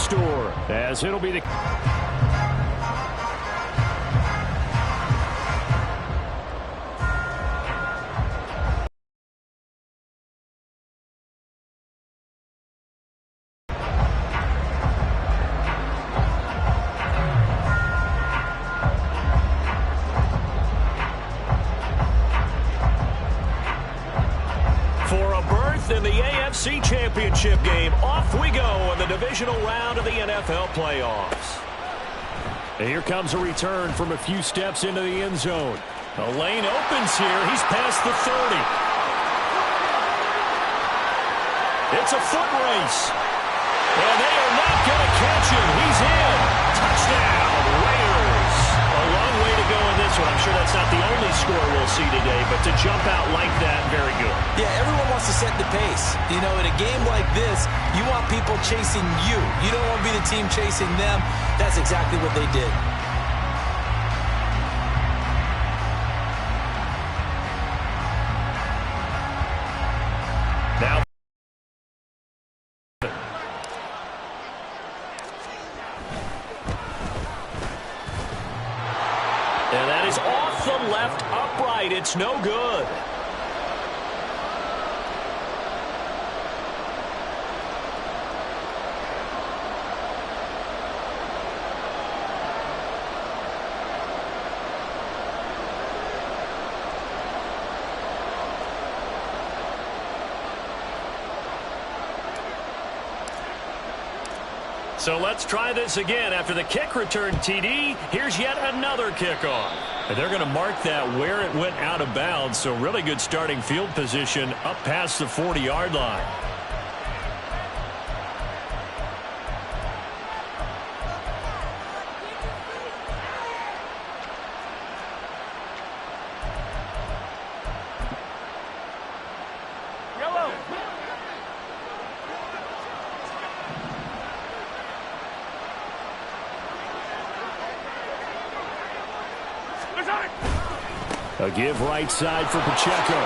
store, as it'll be the... in the AFC Championship game. Off we go in the divisional round of the NFL playoffs. And here comes a return from a few steps into the end zone. The lane opens here. He's past the 30. It's a foot race. And they are not going to catch him. He's in. Touchdown, Raiders. A long way to go in this one. I'm sure that's not the only score we'll see today, but to jump out like that, very good. Yeah, everyone wants to set the pace. You know, in a game like this, you want people chasing you. You don't want to be the team chasing them. That's exactly what they did. Now, and that is off the left upright. It's no good. So let's try this again. After the kick return TD, here's yet another kickoff. And they're going to mark that where it went out of bounds. So really good starting field position up past the 40-yard line. A give right side for Pacheco.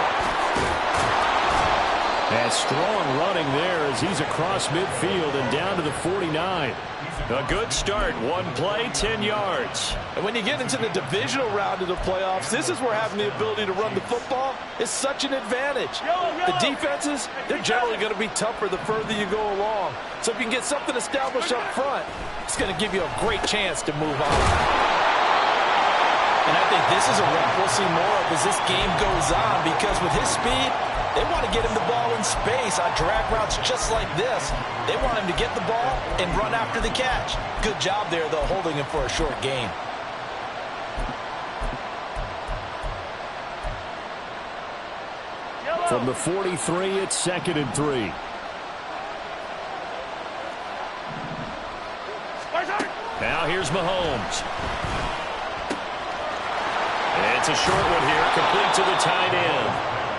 And strong running there as he's across midfield and down to the 49. A good start. One play, 10 yards. And when you get into the divisional round of the playoffs, this is where having the ability to run the football is such an advantage. The defenses, they're generally going to be tougher the further you go along. So if you can get something established up front, it's going to give you a great chance to move on. And I think this is a rep we'll see more of as this game goes on, because with his speed, they want to get him the ball in space on drag routes just like this. They want him to get the ball and run after the catch. Good job there, though, holding him for a short gain. From the 43, it's 2nd and 3. Now here's Mahomes. It's a short one here, complete to the tight end.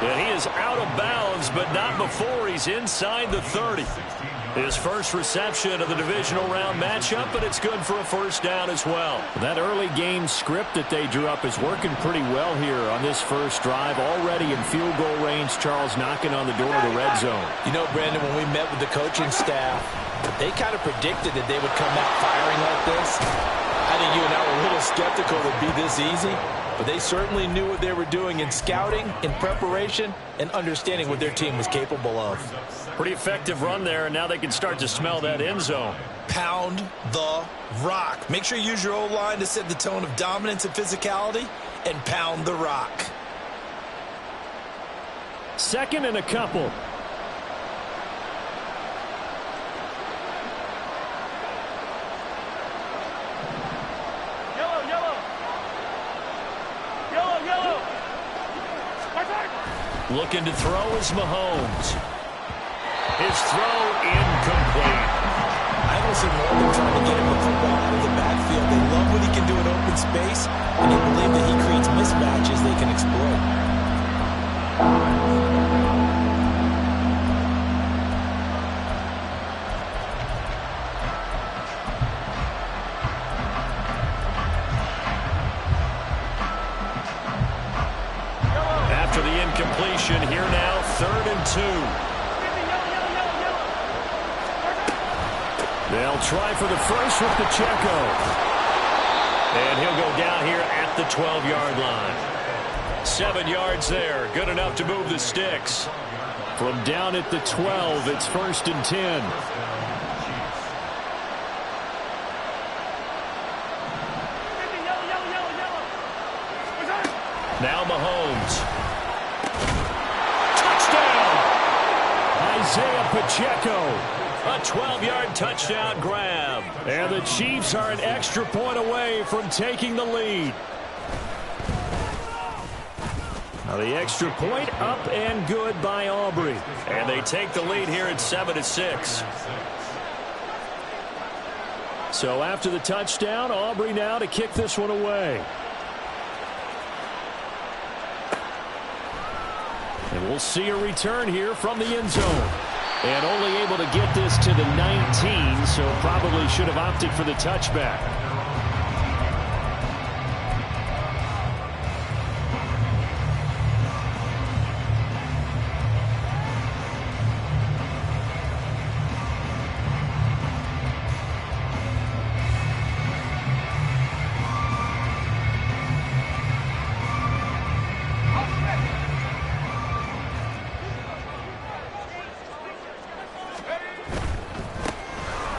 And he is out of bounds, but not before he's inside the 30. His first reception of the divisional round matchup, but it's good for a first down as well. That early game script that they drew up is working pretty well here on this first drive. Already in field goal range, Charles knocking on the door of the red zone. You know, Brandon, when we met with the coaching staff, they kind of predicted that they would come out firing like this. I think you and I were a little skeptical it would be this easy. But they certainly knew what they were doing in scouting, in preparation, and understanding what their team was capable of. Pretty effective run there, and now they can start to smell that end zone. Pound the rock. Make sure you use your O-line to set the tone of dominance and physicality, and pound the rock. 2nd and a couple. Looking to throw is Mahomes. His throw incomplete. I don't see more than trying to get him the football out of the backfield. They love what he can do in open space, and they believe that he creates mismatches they can exploit. Completion here now, 3rd and 2. They'll try for the first with Pacheco. And he'll go down here at the 12-yard line. 7 yards there. Good enough to move the sticks. From down at the 12, it's 1st and 10. Now Mahomes. Touchdown! Isaiah Pacheco. A 12-yard touchdown grab. And the Chiefs are an extra point away from taking the lead. Now the extra point up and good by Aubrey. And they take the lead here at 7-6. So after the touchdown, Aubrey now to kick this one away. And we'll see a return here from the end zone. And only able to get this to the 19, so probably should have opted for the touchback.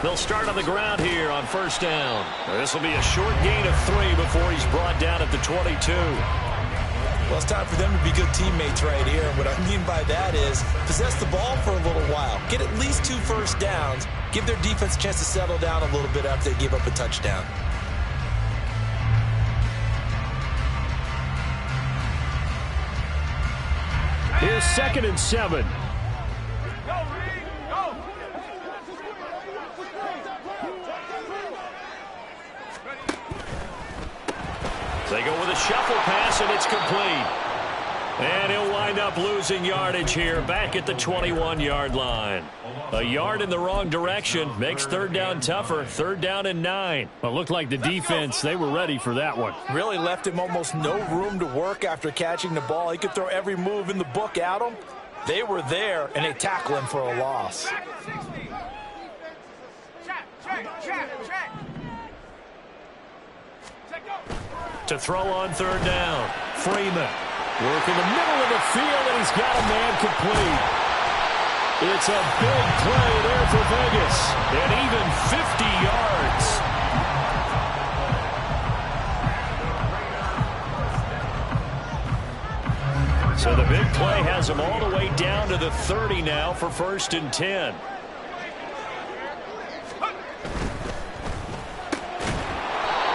They'll start on the ground here on 1st down. This will be a short gain of 3 before he's brought down at the 22. Well, it's time for them to be good teammates right here. What I mean by that is possess the ball for a little while. Get at least 2 first downs. Give their defense a chance to settle down a little bit after they give up a touchdown. Here's 2nd and 7. They go with a shuffle pass, and it's complete. And he'll wind up losing yardage here back at the 21-yard line. A yard in the wrong direction makes 3rd down tougher. 3rd down and 9. Well, it looked like the defense, they were ready for that one. Really left him almost no room to work after catching the ball. He could throw every move in the book at him. They were there, and they tackle him for a loss. To throw on 3rd down. Freeman. Work in the middle of the field, and he's got a man complete. It's a big play there for Vegas. And even 50 yards. So the big play has him all the way down to the 30 now for 1st and 10.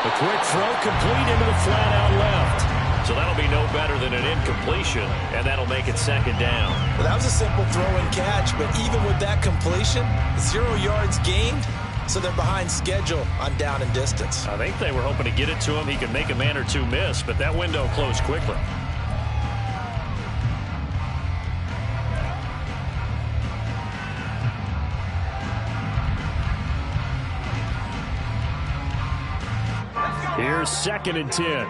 The quick throw complete into the flat out left. So that'll be no better than an incompletion, and that'll make it 2nd down. Well, that was a simple throw and catch, but even with that completion, 0 yards gained, so they're behind schedule on down and distance. I think they were hoping to get it to him. He could make a man or two miss, but that window closed quickly. Here's 2nd and 10.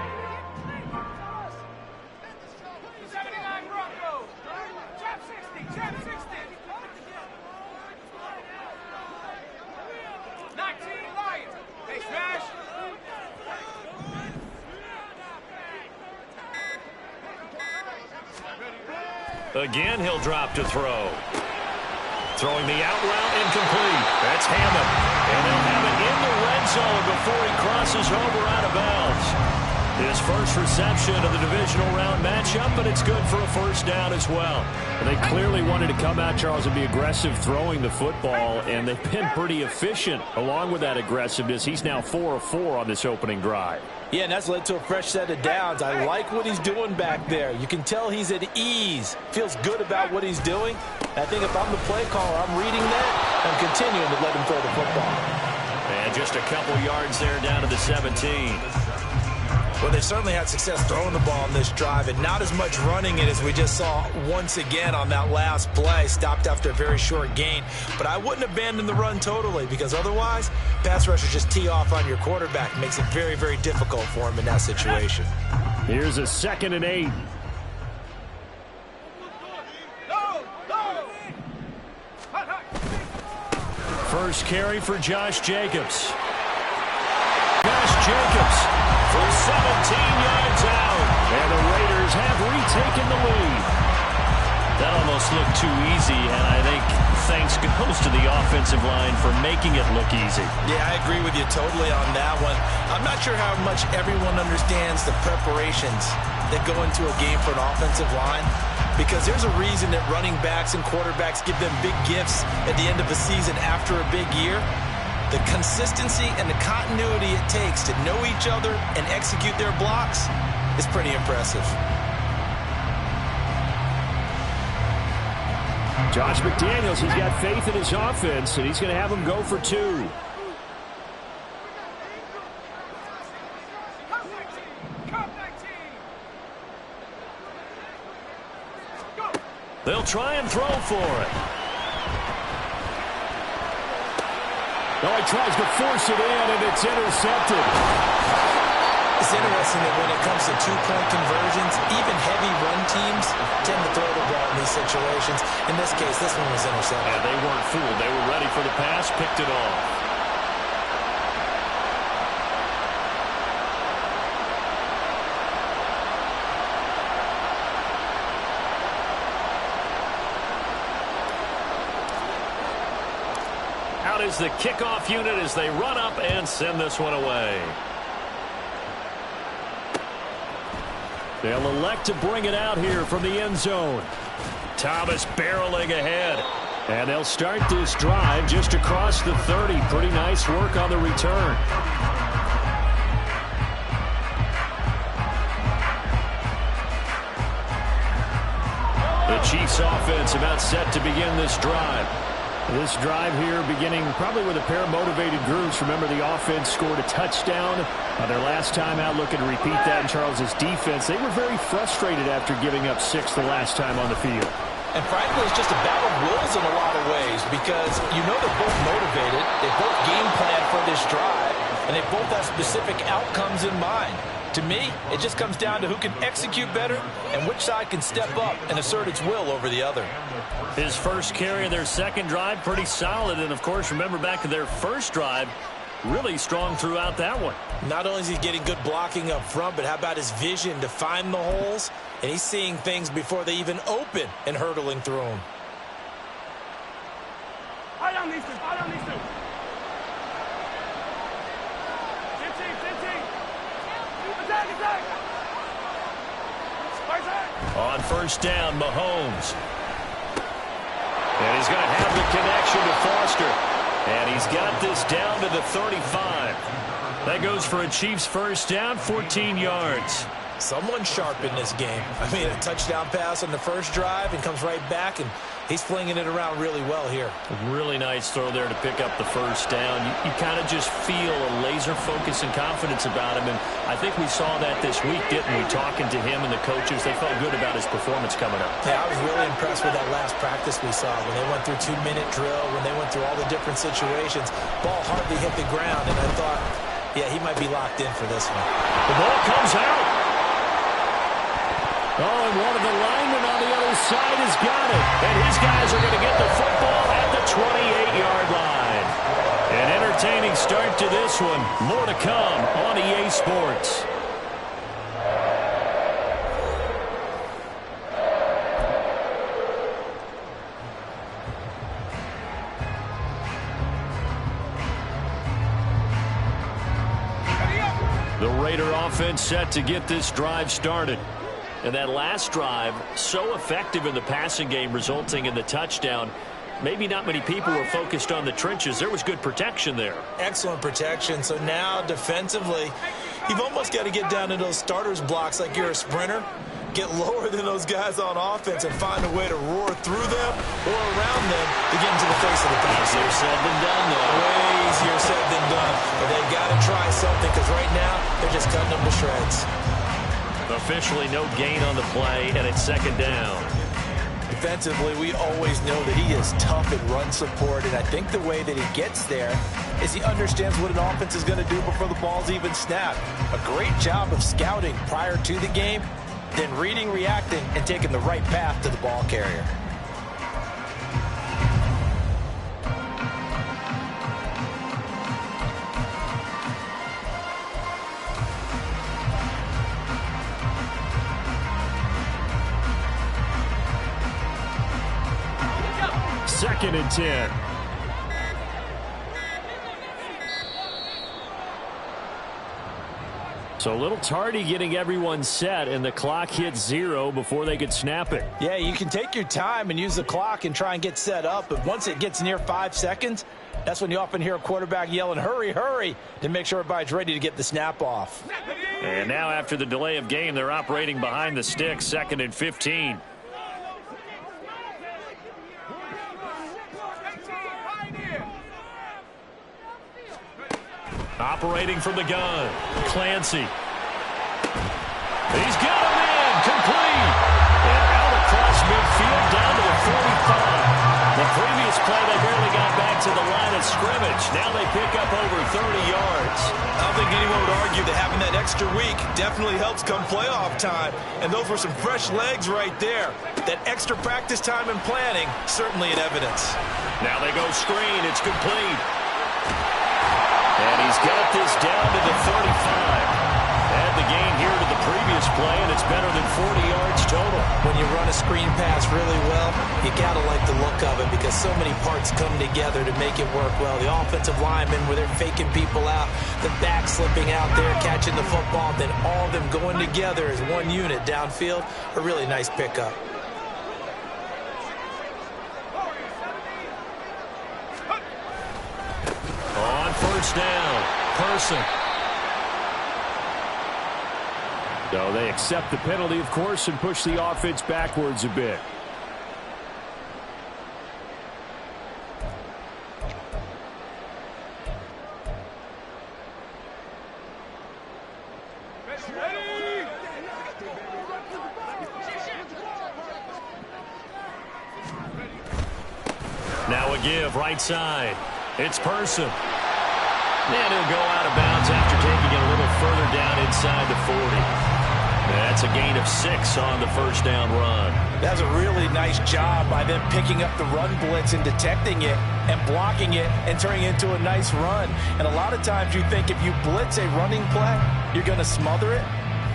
Again, he'll drop to throw. Throwing the out route incomplete. That's Hammond. And they'll have it in the red zone before he crosses over out of bounds. His first reception of the divisional round matchup, but it's good for a 1st down as well. And they clearly wanted to come out, Charles, and be aggressive throwing the football, and they've been pretty efficient along with that aggressiveness. He's now 4 of 4 on this opening drive. Yeah, and that's led to a fresh set of downs. I like what he's doing back there. You can tell he's at ease. Feels good about what he's doing. I think if I'm the play caller, I'm reading that and continuing to let him throw the football. And just a couple yards there down to the 17. Well, they certainly had success throwing the ball on this drive, and not as much running it as we just saw once again on that last play. Stopped after a very short gain. But I wouldn't abandon the run totally, because otherwise, pass rushers just tee off on your quarterback. Makes it very, very difficult for him in that situation. Here's a 2nd and 8. first carry for Josh Jacobs. Josh Jacobs from 17 yards out. And the Raiders have retaken the lead. That almost looked too easy, and I think thanks goes to the offensive line for making it look easy. Yeah, I agree with you totally on that one. I'm not sure how much everyone understands the preparations that go into a game for an offensive line, because there's a reason that running backs and quarterbacks give them big gifts at the end of the season after a big year. The consistency and the continuity it takes to know each other and execute their blocks is pretty impressive. Josh McDaniels, he's got faith in his offense, and he's going to have them go for 2. They'll try and throw for it. Oh, he tries to force it in, and it's intercepted. It's interesting that when it comes to two-point conversions, even heavy run teams tend to throw the ball in these situations. In this case, this one was intercepted. Yeah, they weren't fooled. They were ready for the pass, picked it off. Out is the kickoff unit as they run up and send this one away. They'll elect to bring it out here from the end zone. Thomas barreling ahead. And they'll start this drive just across the 30. Pretty nice work on the return. The Chiefs offense about set to begin this drive. This drive here beginning probably with a pair of motivated groups. Remember, the offense scored a touchdown their last time out, looking to repeat that in Charles's defense. They were very frustrated after giving up 6 the last time on the field. And frankly, it's just a battle of wills in a lot of ways, because you know they're both motivated, they both game plan for this drive, and they both have specific outcomes in mind. To me, it just comes down to who can execute better and which side can step up and assert its will over the other. His first carry of their second drive, pretty solid. And, of course, remember back to their first drive, really strong throughout that one. Not only is he getting good blocking up front, but how about his vision to find the holes? And he's seeing things before they even open and hurdling through them. I don't need to. On first down, Mahomes. And he's going to have the connection to Foster. And he's got this down to the 35. That goes for a Chiefs first down, 14 yards. Someone sharp in this game. I mean, a touchdown pass on the first drive and comes right back, and he's flinging it around really well here. A really nice throw there to pick up the first down. You kind of just feel a laser focus and confidence about him, and I think we saw that this week, didn't we? Talking to him and the coaches, they felt good about his performance coming up. Yeah, I was really impressed with that last practice we saw when they went through 2-minute drill, when they went through all the different situations. Ball hardly hit the ground, and I thought, yeah, he might be locked in for this one. The ball comes out. Oh, and one of the linemen on the other side has got it. And his guys are going to get the football at the 28-yard line. An entertaining start to this one. More to come on EA Sports. The Raider offense set to get this drive started. And that last drive, so effective in the passing game, resulting in the touchdown. Maybe not many people were focused on the trenches. There was good protection there. Excellent protection. So now, defensively, you've almost got to get down to those starters blocks like you're a sprinter. Get lower than those guys on offense and find a way to roar through them or around them to get into the face of the pass. Easier said than done, though. Way easier said than done. But they've got to try something, because right now, they're just cutting them to shreds. Officially no gain on the play, and it's second down. Defensively, we always know that he is tough at run support, and I think the way that he gets there is he understands what an offense is going to do before the ball's even snapped. A great job of scouting prior to the game, then reading, reacting, and taking the right path to the ball carrier. 2nd and 10. So a little tardy getting everyone set, and the clock hits 0 before they could snap it. Yeah, you can take your time and use the clock and try and get set up, but once it gets near 5 seconds, that's when you often hear a quarterback yelling, hurry, hurry, to make sure everybody's ready to get the snap off. And now after the delay of game, they're operating behind the sticks, 2nd and 15. Operating from the gun, Clancy. He's got him in, complete. And out across midfield down to the 45. The previous play, they barely got back to the line of scrimmage. Now they pick up over 30 yards. I don't think anyone would argue that having that extra week definitely helps come playoff time. And those were some fresh legs right there. That extra practice time and planning, certainly in evidence. Now they go screen. It's complete. And he's got this down to the 35. Add the gain here to the previous play, and it's better than 40 yards total. When you run a screen pass really well, you got to like the look of it because so many parts come together to make it work well. The offensive linemen, where they're faking people out, the back slipping out there, catching the football, then all of them going together as one unit downfield, a really nice pickup. On first down, Person. So they accept the penalty, of course, and push the offense backwards a bit. Now a give, right side. It's Person. And he'll go out of bounds after taking it a little further down inside the 40. That's a gain of 6 on the first down run. That's a really nice job by them picking up the run blitz and detecting it and blocking it and turning it into a nice run. And a lot of times you think if you blitz a running play, you're going to smother it.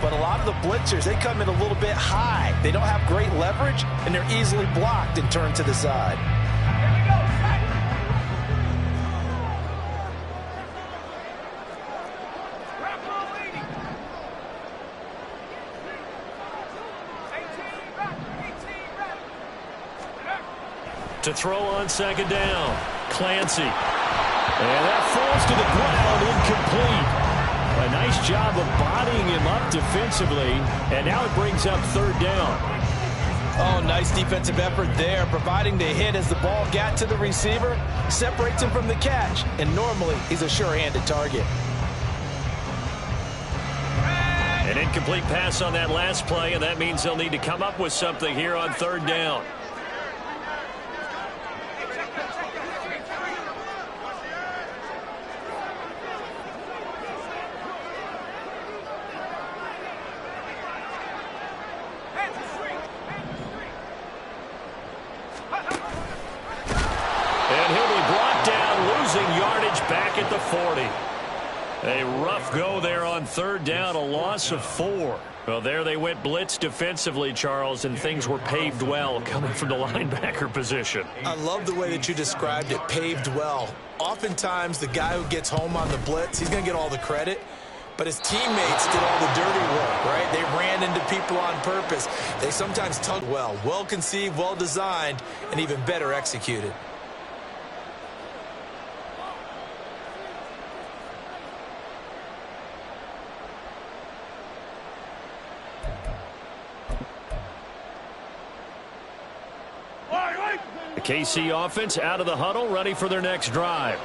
But a lot of the blitzers, they come in a little bit high. They don't have great leverage, and they're easily blocked and turned to the side. To throw on second down, Clancy. And that falls to the ground, incomplete. A nice job of bodying him up defensively, and now it brings up third down. Oh, nice defensive effort there, providing the hit as the ball got to the receiver, separates him from the catch, and normally he's a sure-handed target. An incomplete pass on that last play, and that means they'll need to come up with something here on third down. Back at the 40. A rough go there on third down, a loss of 4. Well, there they went blitz defensively, Charles, and things were paved well coming from the linebacker position. I love the way that you described it, paved well. Oftentimes, the guy who gets home on the blitz, he's going to get all the credit, but his teammates did all the dirty work, right? They ran into people on purpose. They sometimes tugged well conceived, well designed, and even better executed. The KC offense out of the huddle, ready for their next drive.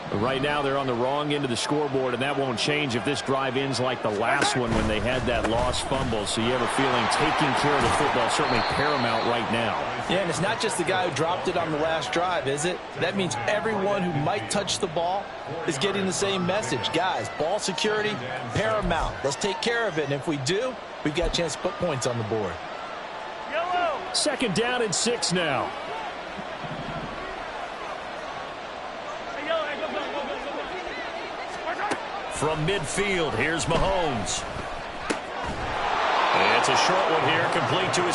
But right now they're on the wrong end of the scoreboard, and that won't change if this drive ends like the last one when they had that lost fumble. So you have a feeling taking care of the football is certainly paramount right now. Yeah, and it's not just the guy who dropped it on the last drive, is it? That means everyone who might touch the ball is getting the same message. Guys, ball security, paramount. Let's take care of it, and if we do, we've got a chance to put points on the board. Second down and 6 now. From midfield, here's Mahomes. It's a short one here, complete to his